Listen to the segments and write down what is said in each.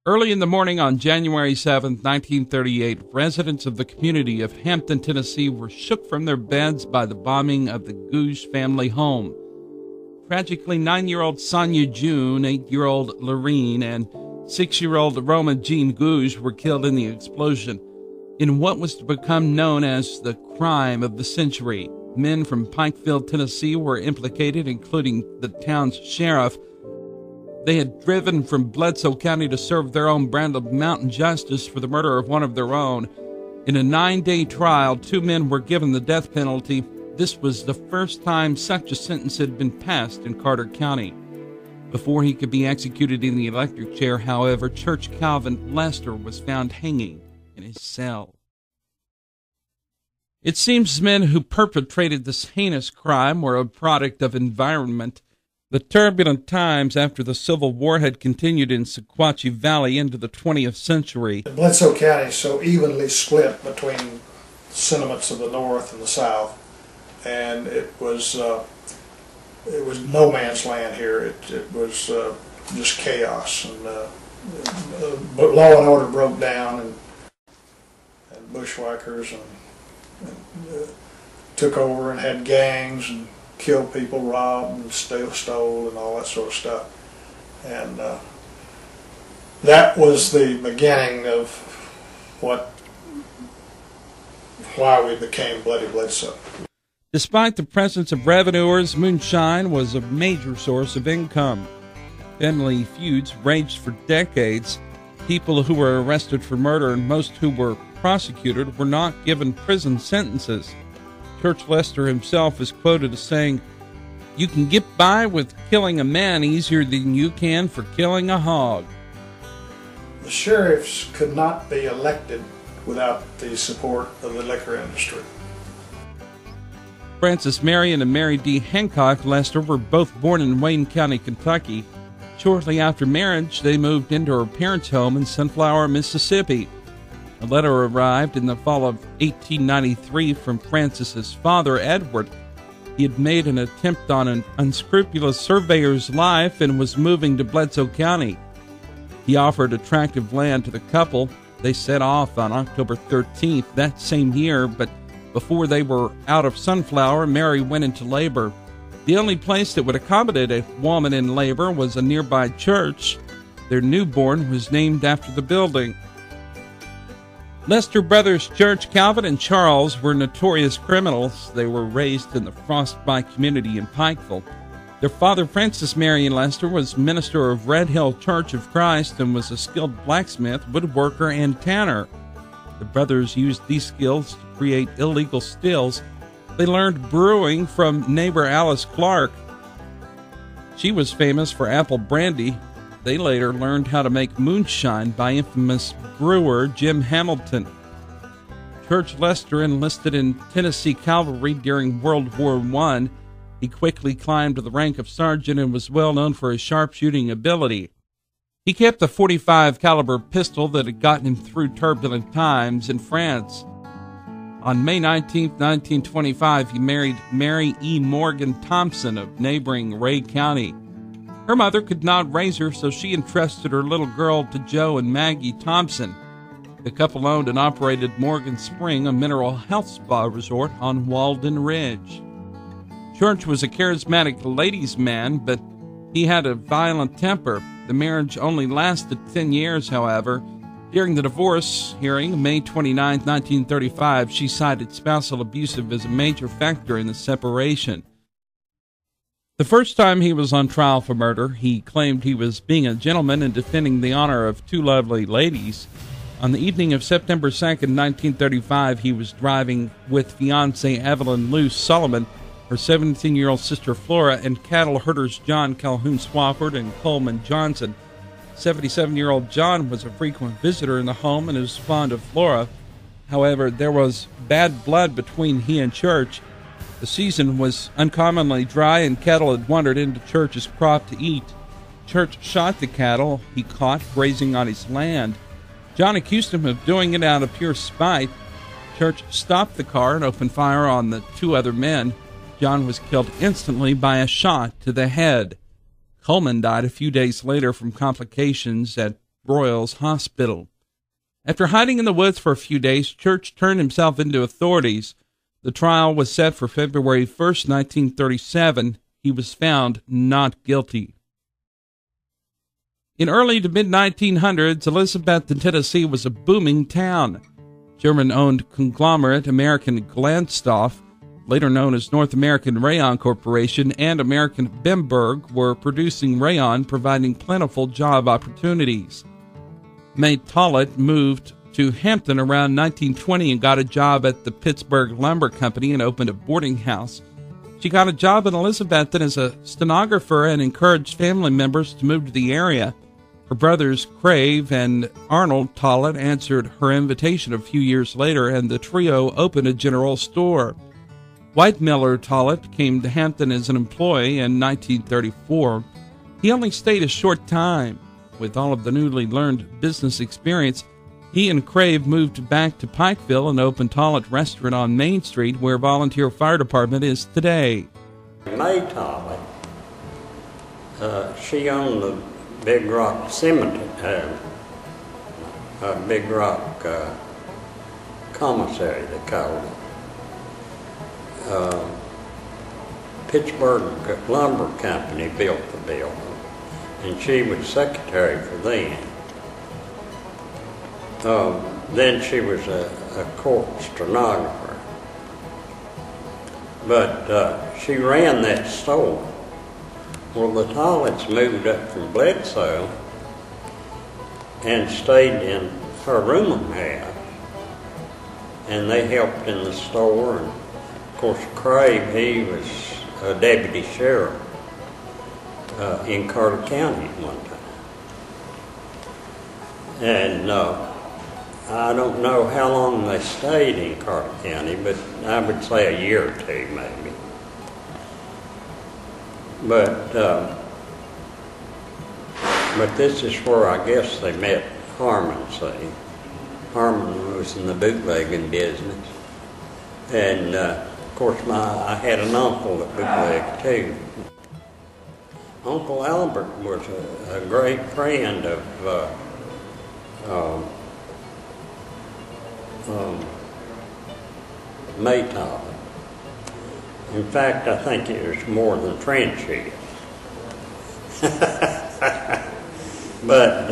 Early in the morning on January 7, 1938, residents of the community of Hampton, Tennessee were shook from their beds by the bombing of the Gouge family home. Tragically, 9-year-old Sonia June, 8-year-old Lorene, and 6-year-old Roma Jean Gouge were killed in the explosion in what was to become known as the crime of the century. Men from Pikeville, Tennessee were implicated, including the town's sheriff. They had driven from Bledsoe County to serve their own brand of mountain justice for the murder of one of their own. In a 9-day trial, 2 men were given the death penalty. This was the first time such a sentence had been passed in Carter County. Before he could be executed in the electric chair, however, Church Calvin Lester was found hanging in his cell. It seems men who perpetrated this heinous crime were a product of environment. The turbulent times after the Civil War had continued in Sequatchie Valley into the 20th century. Bledsoe County is so evenly split between sentiments of the North and the South, and it was no man's land here. It was just chaos, and but law and order broke down, and bushwhackers and took over and had gangs and killed people, robbed and stole and all that sort of stuff. And that was the beginning of why we became Bloody Bledsoe. Despite the presence of revenuers, moonshine was a major source of income. Family feuds raged for decades. People who were arrested for murder and most who were prosecuted were not given prison sentences. Church Lester himself is quoted as saying, "You can get by with killing a man easier than you can for killing a hog." The sheriffs could not be elected without the support of the liquor industry. Francis Marion and Mary D. Hancock Lester were both born in Wayne County, Kentucky. Shortly after marriage, they moved into her parents' home in Sunflower, Mississippi. A letter arrived in the fall of 1893 from Francis's father, Edward. He had made an attempt on an unscrupulous surveyor's life and was moving to Bledsoe County. He offered attractive land to the couple. They set off on October 13th that same year, but before they were out of Sunflower, Mary went into labor. The only place that would accommodate a woman in labor was a nearby church. Their newborn was named after the building. Lester Brothers Church, Calvin and Charles, were notorious criminals. They were raised in the Frostbite community in Pikeville. Their father, Francis Marion Lester, was minister of Red Hill Church of Christ and was a skilled blacksmith, woodworker, and tanner. The brothers used these skills to create illegal stills. They learned brewing from neighbor Alice Clark. She was famous for apple brandy. They later learned how to make moonshine by infamous brewer Jim Hamilton. Church Lester enlisted in Tennessee Cavalry during World War I. He quickly climbed to the rank of sergeant and was well known for his sharpshooting ability. He kept a .45 caliber pistol that had gotten him through turbulent times in France. On May 19, 1925, he married Mary E. Morgan Thompson of neighboring Ray County. Her mother could not raise her, so she entrusted her little girl to Joe and Maggie Thompson. The couple owned and operated Morgan Spring, a mineral health spa resort on Walden Ridge. Church was a charismatic ladies' man, but he had a violent temper. The marriage only lasted 10 years, however. During the divorce hearing, May 29, 1935, she cited spousal abuse as a major factor in the separation. The first time he was on trial for murder, he claimed he was being a gentleman and defending the honor of 2 lovely ladies. On the evening of September 2, 1935, he was driving with fiancée Evelyn Lou Solomon, her 17-year-old sister Flora, and cattle herders John Calhoun Swafford and Coleman Johnson. 77-year-old John was a frequent visitor in the home and was fond of Flora. However, there was bad blood between he and Church. The season was uncommonly dry, and cattle had wandered into Church's crop to eat. Church shot the cattle he caught grazing on his land. John accused him of doing it out of pure spite. Church stopped the car and opened fire on the 2 other men. John was killed instantly by a shot to the head. Coleman died a few days later from complications at Broyles Hospital. After hiding in the woods for a few days, Church turned himself into authorities. The trial was set for February 1st, 1937. He was found not guilty. In early to mid-1900s, Elizabethton, Tennessee was a booming town. German-owned conglomerate American Glanzstoff, later known as North American Rayon Corporation, and American Bemberg were producing rayon, providing plentiful job opportunities. May Tollett moved to Hampton around 1920 and got a job at the Pittsburgh Lumber Company and opened a boarding house. She got a job in Elizabethton as a stenographer and encouraged family members to move to the area. Her brothers Crave and Arnold Tollett answered her invitation a few years later, and the trio opened a general store. White Miller Tollett came to Hampton as an employee in 1934. He only stayed a short time. With all of the newly learned business experience, he and Crave moved back to Pikeville and opened Tollett Restaurant on Main Street, where Volunteer Fire Department is today. May Tollett, she owned the Big Rock Cemetery, Big Rock Commissary, they called it. Pittsburgh Lumber Company built the building, and she was secretary for them. Then she was a court stenographer. But she ran that store. Well, the Tolletts moved up from Bledsoe and stayed in her rooming house, and they helped in the store. And of course, Crave, he was a deputy sheriff in Carter County at one time. And I don't know how long they stayed in Carter County, but I would say a year or two maybe. But this is where I guess they met Harmon, see. Harmon was in the bootlegging business. And of course I had an uncle that bootlegged too. Uncle Albert was a great friend of May Tollett. In fact, I think it was more than friendship. But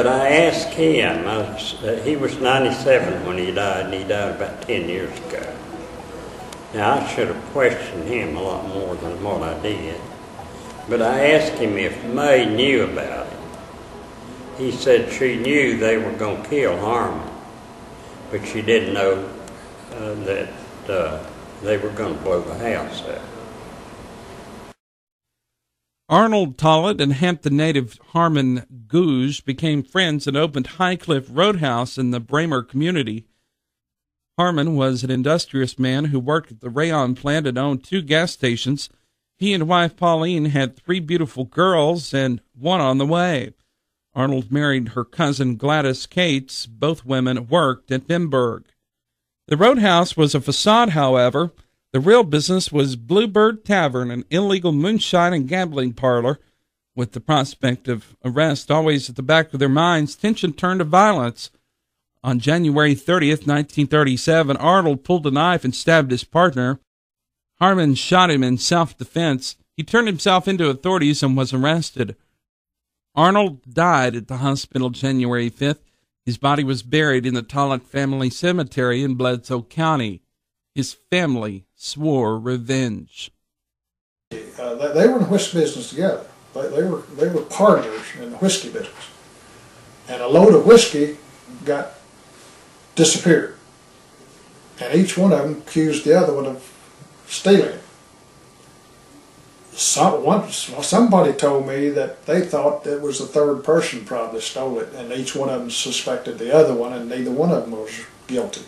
I asked him, he was 97 when he died, and he died about 10 years ago. Now, I should have questioned him a lot more than what I did. But I asked him if May knew about it. He said she knew they were going to kill Harmon, but she didn't know that they were going to blow the house up. Arnold Tollett and Hampton native Harmon Gouge became friends and opened Highcliffe Roadhouse in the Bramer community. Harmon was an industrious man who worked at the rayon plant and owned 2 gas stations. He and wife Pauline had 3 beautiful girls and one on the way. Arnold married her cousin Gladys Cates. Both women worked at Bemberg. The roadhouse was a facade, however. The real business was Bluebird Tavern, an illegal moonshine and gambling parlor. With the prospect of arrest always at the back of their minds, tension turned to violence. On January 30th, 1937, Arnold pulled a knife and stabbed his partner. Harmon shot him in self-defense. He turned himself into authorities and was arrested. Arnold died at the hospital January 5th. His body was buried in the Tollett family cemetery in Bledsoe County. His family swore revenge. They were in the whiskey business together. They were partners in the whiskey business. And a load of whiskey got disappeared. And each one of them accused the other one of stealing it. Somebody told me that they thought it was the third person probably stole it, and each one of them suspected the other one, and neither one of them was guilty.